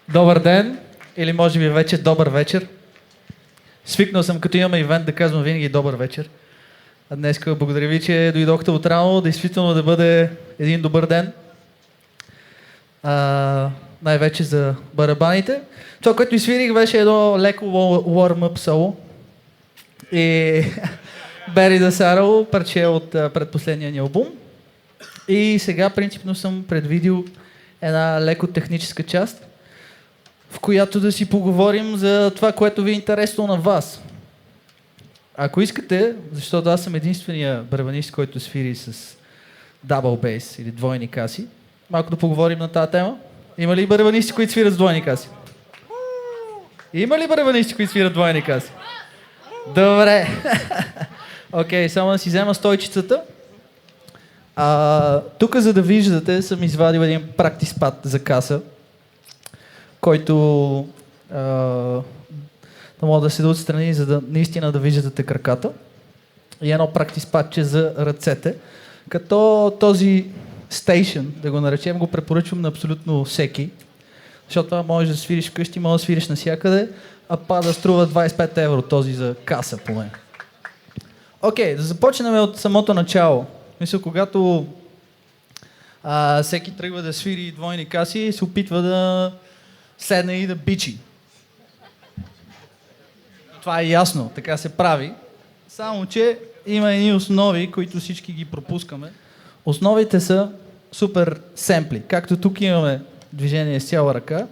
Добър ден, или може би вече добър вечер. Свикнал съм, като имаме ивент, да казвам винаги добър вечер. А днес благодаря ви, че дойдохте отрано, действително да бъде един добър ден. Най-вече за барабаните. Това, което изсвирих, беше едно леко warm-up соло. И Бери да Саро, парче от предпоследния ни албум. И сега принципно съм предвидил една леко техническа част, в която да си поговорим за това, което ви е интересно на вас. Ако искате, защото аз съм единствения барабанист, който свири с дабл бейс или двойни каси, малко да поговорим на тази тема. Има ли барабанисти, които свират с двойни каси? Има ли барабанисти, които свират двойни каси? Добре. Окей, само да си взема стойчицата. Тук, за да виждате, съм извадил един практис пад за каса, който да мога да седа отстрани, за да наистина да виждате краката. И едно практис падче за ръцете. Като този стейшън, да го наречем, го препоръчвам на абсолютно всеки. Защото това можеш да свириш вкъщи, можеш да свириш навсякъде, а пада струва 25 евро този за каса поне. Окей, да започнем от самото начало. Мисля, когато всеки тръгва да свири двойни каси, се опитва да седне и да бичи. Това е ясно, така се прави. Само, че има едни основи, които всички ги пропускаме. Основите са супер семпли. Както тук имаме движение с цяла ръка,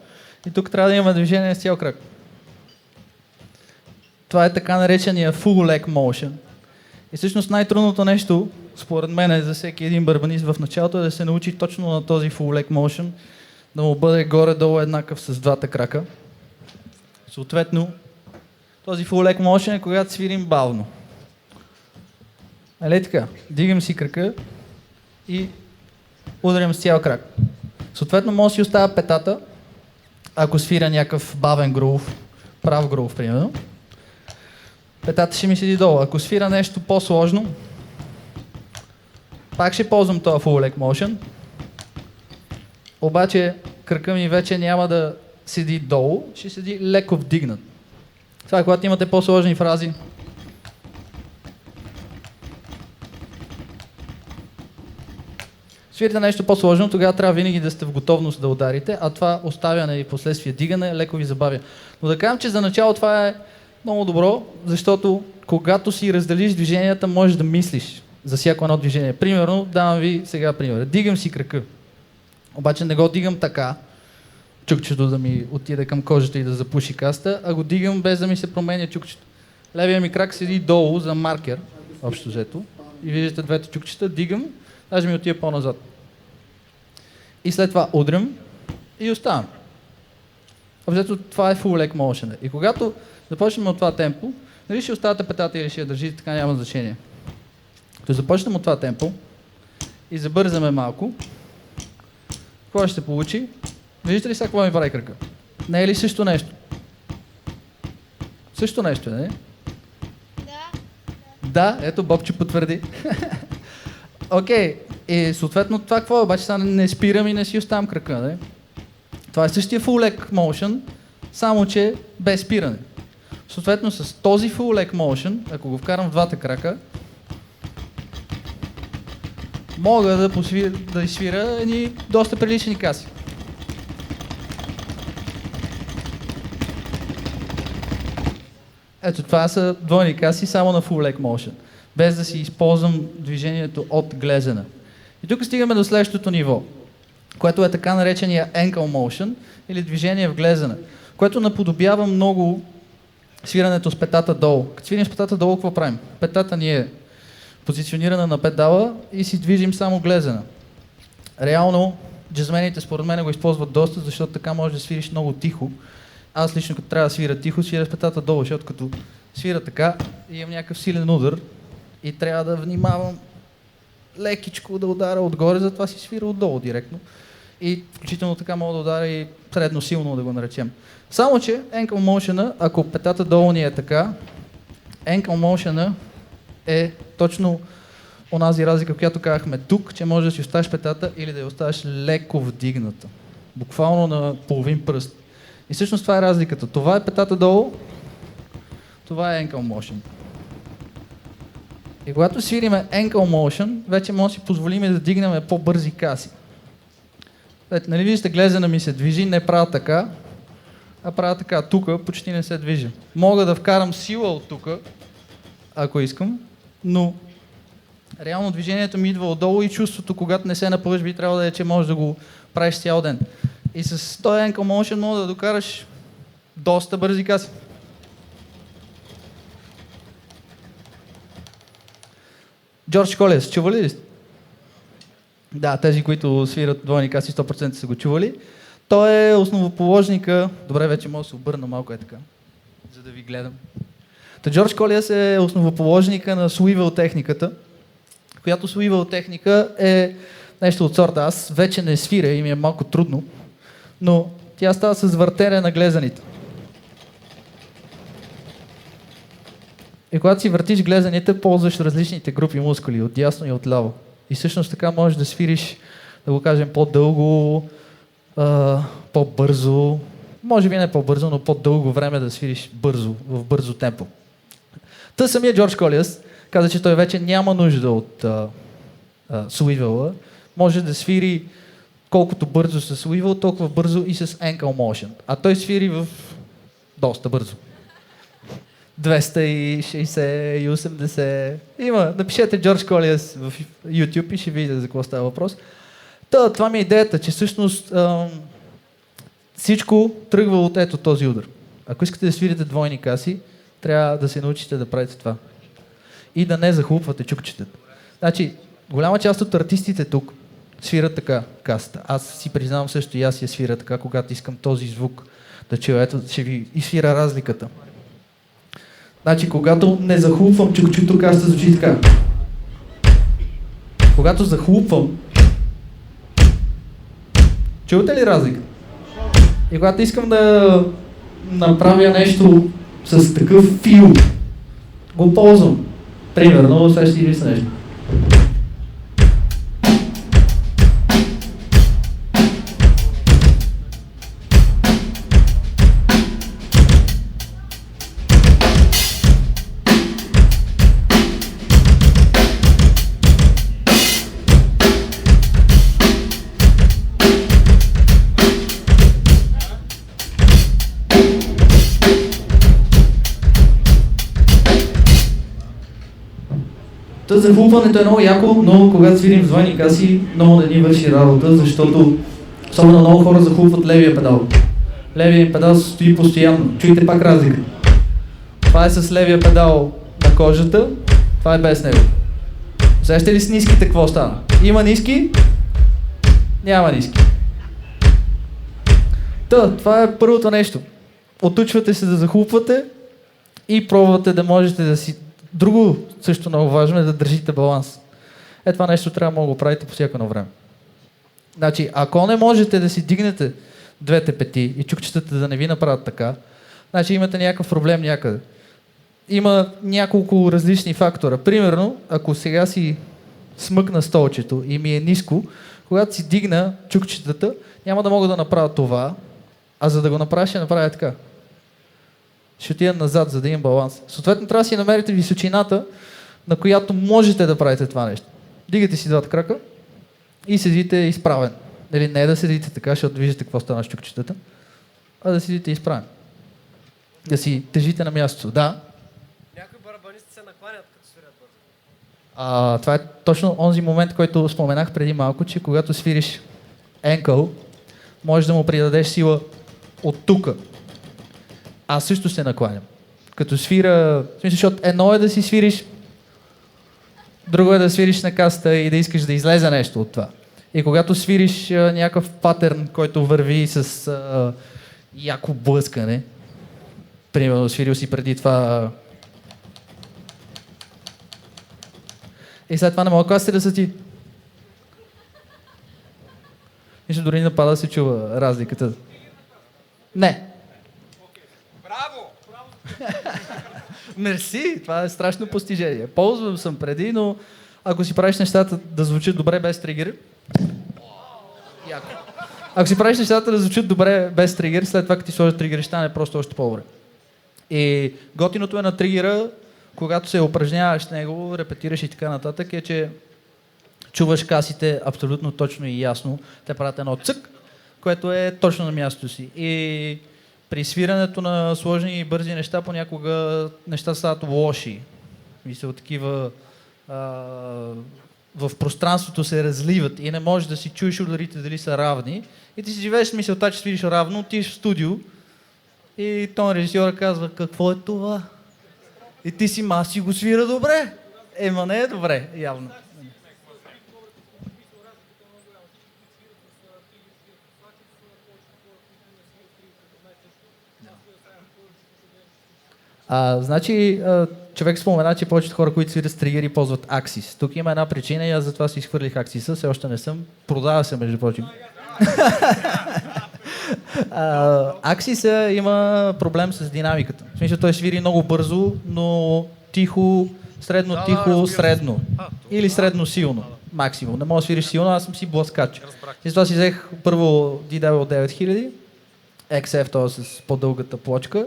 и тук трябва да имаме движение с цял крак. Това е така наречения full leg motion. И всъщност най-трудното нещо, според мен, за всеки един барабанист в началото е да се научи точно на този full leg motion, да му бъде горе-долу еднакъв с двата крака. Съответно, този full leg motion е когато свирим бавно. Нали така? Дигам си крака и ударям с цял крак. Съответно, може да си оставя петата, ако свиря някакъв бавен грув, прав грув, примерно. Петата ще ми седи долу. Ако свира нещо по-сложно, пак ще ползвам този full leg motion. Обаче кръка ми вече няма да седи долу, ще седи леко вдигнат. Това е когато имате по-сложни фрази. Свирите нещо по-сложно, тогава трябва винаги да сте в готовност да ударите, а това оставяне и последствие дигане леко ви забавя. Но да кажем, че за начало това е много добро, защото когато си разделиш движенията, можеш да мислиш за всяко едно движение. Примерно, давам ви сега пример. Дигам си крака. Обаче не го дигам така, чукчето да ми отиде към кожата и да запуши каста, а го дигам без да ми се променя чукчето. Левия ми крак седи долу за маркер, общо взето. И виждате двете чукчета, дигам, даже ми отива по-назад. И след това удрям и оставам. Общо това е full leg motion. И когато започнем от това темпо, дали ще оставате петата или ще я държите, така няма значение. Като започнем от това темпо и забързаме малко, какво ще се получи? Виждате ли сега какво ми прави кръка? Не е ли също нещо? Също нещо, не? Да. Да, ето Бобче потвърди. Окей, и съответно това какво е? Обаче сега не спирам и не си оставам кръка, не? Това е същия full leg motion, само че без спиране. Съответно с този full leg motion, ако го вкарам в двата крака, мога да изсвиря едни доста прилични каси. Ето това са двойни каси само на full leg motion, без да си използвам движението от глезена. И тук стигаме до следващото ниво, което е така наречения ankle motion или движение в глезена, което наподобява много свирането с петата долу. Като свирим с петата долу, какво правим? Петата ни е позиционирана на педала и си движим само глезена. Реално, джазмените според мен го използват доста, защото така можеш да свириш много тихо. Аз лично като трябва да свиря тихо, свиря с петата долу, защото като свиря така, имам някакъв силен удар и трябва да внимавам лекичко да удара отгоре, затова си свира отдолу директно. И включително така мога да ударя и средно силно, да го наречем. Само че ankle motion, ако петата долу ни е така, ankle motion е точно онази разлика, която казахме тук, че можеш да си оставиш петата или да я оставиш леко вдигната. Буквално на половин пръст. И всъщност това е разликата. Това е петата долу, това е ankle motion. И когато свириме ankle motion, вече може да си позволим да дигнем по-бързи каси. Нали виждате, глезена ми се движи, не правя така, а правя така. Тук почти не се движи. Мога да вкарам сила от тук, ако искам, но реално движението ми идва отдолу и чувството, когато не се напъваш, би трябвало да е, че можеш да го правиш цял ден. И с този ankle motion може да докараш доста бързи каси. Джордж Колес, чували ли сте? Да, тези, които свират двойни каси, 100% са го чували. Той е основоположника... Добре, вече мога да се обърна малко така, за да ви гледам. Джордж Колес е основоположника на swivel техниката, която swivel техника е нещо от сорта. Аз вече не свиря и ми е малко трудно, но тя става с въртене на глезаните. И когато си въртиш глезаните, ползваш различните групи мускули, от дясно и от ляво. И всъщност така можеш да свириш, да го кажем, по-дълго, по-бързо, може би не по-бързо, но по-дълго време да свириш бързо, в бързо темпо. Та самия Джордж Колес каза, че той вече няма нужда от суивела, може да свири колкото бързо с суивел, толкова бързо и с ankle motion. А той свири в доста бързо. 260 и 80. Има, напишете Джордж Колес в YouTube и ще видите за какво става въпрос. Това ми е идеята, че всъщност всичко тръгва от ето този удар. Ако искате да свирите двойни каси, трябва да се научите да правите това. И да не захлупвате чукчетата. Значи, голяма част от артистите тук свират така касата. Аз си признавам също и аз я свиря така, когато искам този звук да чуя. Ето, ще ви изсвира разликата. Значи, когато не захлупвам чукчето, касата звучи така. Когато захлупвам, чувате ли разлика? И когато искам да направя нещо с такъв фил, го ползвам. Примерно, сега ще ти висна нещо. Захлупването е много яко, но когато свирим в двойни каси, много не ни върши работа, защото особено много хора захлупват левия педал. Левия педал стои постоянно. Чуйте пак разлика. Това е с левия педал на кожата, това е без него. Сещате ли с ниските какво стана? Има ниски, няма ниски. Това е първото нещо. Отучвате се да захлупвате и пробвате да можете да си... Друго също много важно е да държите баланс. Това нещо трябва да го правите по всяко едно време. Значи, ако не можете да си дигнете двете пети и чукчетата да не ви направят така, значи имате някакъв проблем някъде. Има няколко различни фактора. Примерно, ако сега си смъкна столчето и ми е ниско, когато си дигна чукчетата, няма да мога да направя това, а за да го направя, ще направя така. Ще отида назад, за да имам баланс. Съответно, трябва да си намерите височината, на която можете да правите това нещо. Дигате си двата крака и седите изправен. Или не да седите така, защото виждате какво стана с чукчетата, а да седите изправен. Да си тежите на мястото. Да. Някои барабанисти се накланят, като свирят бързо. Това е точно онзи момент, който споменах преди малко, че когато свириш ankle, можеш да му придадеш сила от тука. Аз също се накланям. Като свира... В смисъл, защото едно е да си свириш, друго е да свириш на касата и да искаш да излезе нещо от това. И когато свириш някакъв патърн, който върви с яко блъскане, примерно свирил си преди това... И след това не мога касите да са ти. Нищо дори не напада да се чува разликата. Не. Браво! Мерси, това е страшно постижение. Ползвам съм преди, но ако си правиш нещата да звучат добре без тригер, яко. Ако си правиш нещата да звучат добре без тригер, след това като ти сложат тригери, ще стане просто още по-добре. И готиното е на тригера, когато се упражняваш с него, репетираш и така нататък, е, че чуваш касите абсолютно точно и ясно. Те правят едно цък, което е точно на мястото си. И при свирането на сложни и бързи неща, понякога неща стават лоши. Мисля, такива в пространството се разливат и не можеш да си чуеш ударите дали са равни. И ти си живееш с мисълта, че свириш равно, отиваш в студио и тон режисьора казва, какво е това? И ти си, аз си го свира добре. Ема не е добре, явно. Значи, човек спомена, че повечето хора, които свирят с тригери, ползват Axis. Тук има една причина и аз затова си изхвърлих Axis-а, все още не съм. Продава се, между прочим. Axis има проблем с динамиката. В смисъл, той свири много бързо, но тихо, средно тихо, средно. Или средно силно. Максимум. Не мога да свириш силно, аз съм си блъскач. И затова си взех първо DW9000, XF, т.е. с по-дългата плочка.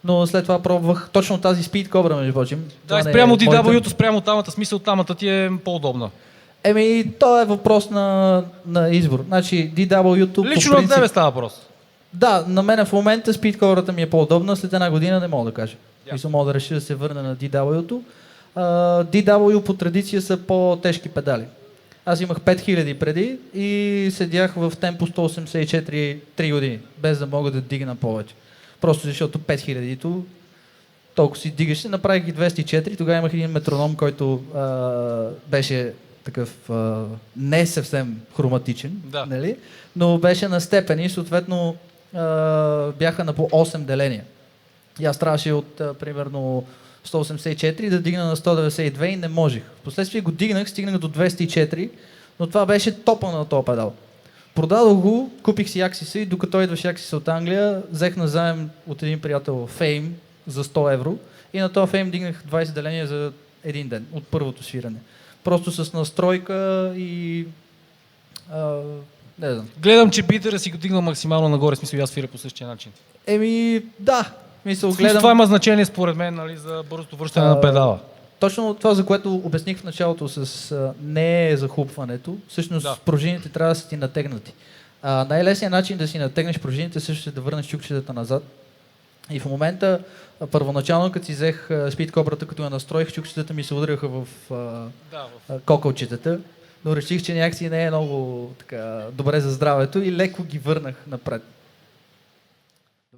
Но след това пробвах точно тази Speed Cobra, между прочим. Да, спрямо DW-то, спрямо тамата, смисъл тамата ти е по-удобна. То е въпрос на избор. Значи DW-то лично по принцип... от тебе става въпрос. Да, на мен в момента Speed Cobra-та ми е по-удобна, след една година не мога да кажа. Мисля, мога да реша да се върна на DW-то. DW по традиция са по-тежки педали. Аз имах 5000 преди и седях в темпо 184 3 години, без да мога да дигна повече. Просто защото 5000-то толкова си дигаш. Направих ги 204, тогава имах един метроном, който беше такъв не съвсем хроматичен, да. Нали? Но беше на степени, съответно бяха на по 8 деления. И аз трябваше от примерно 184 да дигна на 192 и не можех. Впоследствие го дигнах, стигнах до 204, но това беше топа на този педал. Продадох го, купих си Axis и докато идваше Axis от Англия, взех назаем от един приятел Fame за 100 евро и на този Fame дигнах 20 деления за един ден от първото свиране. Просто с настройка и... не знам. Гледам, че битъра си го дигнал максимално нагоре, смисъл аз свиря по същия начин. Да. Гледам... Това има значение според мен, нали, за бързото връщане на педала. Точно това, за което обясних в началото с не е захлупването, всъщност пружините трябва да са ти натегнати. Най-лесният начин да си натегнеш пружините също е да върнеш чукчетата назад. И в момента, първоначално, като си взех Speed Cobra-та, като я настроих, чукчетата ми се ударяха в кокълчетата, но реших, че някакси не е много така, добре за здравето и леко ги върнах напред.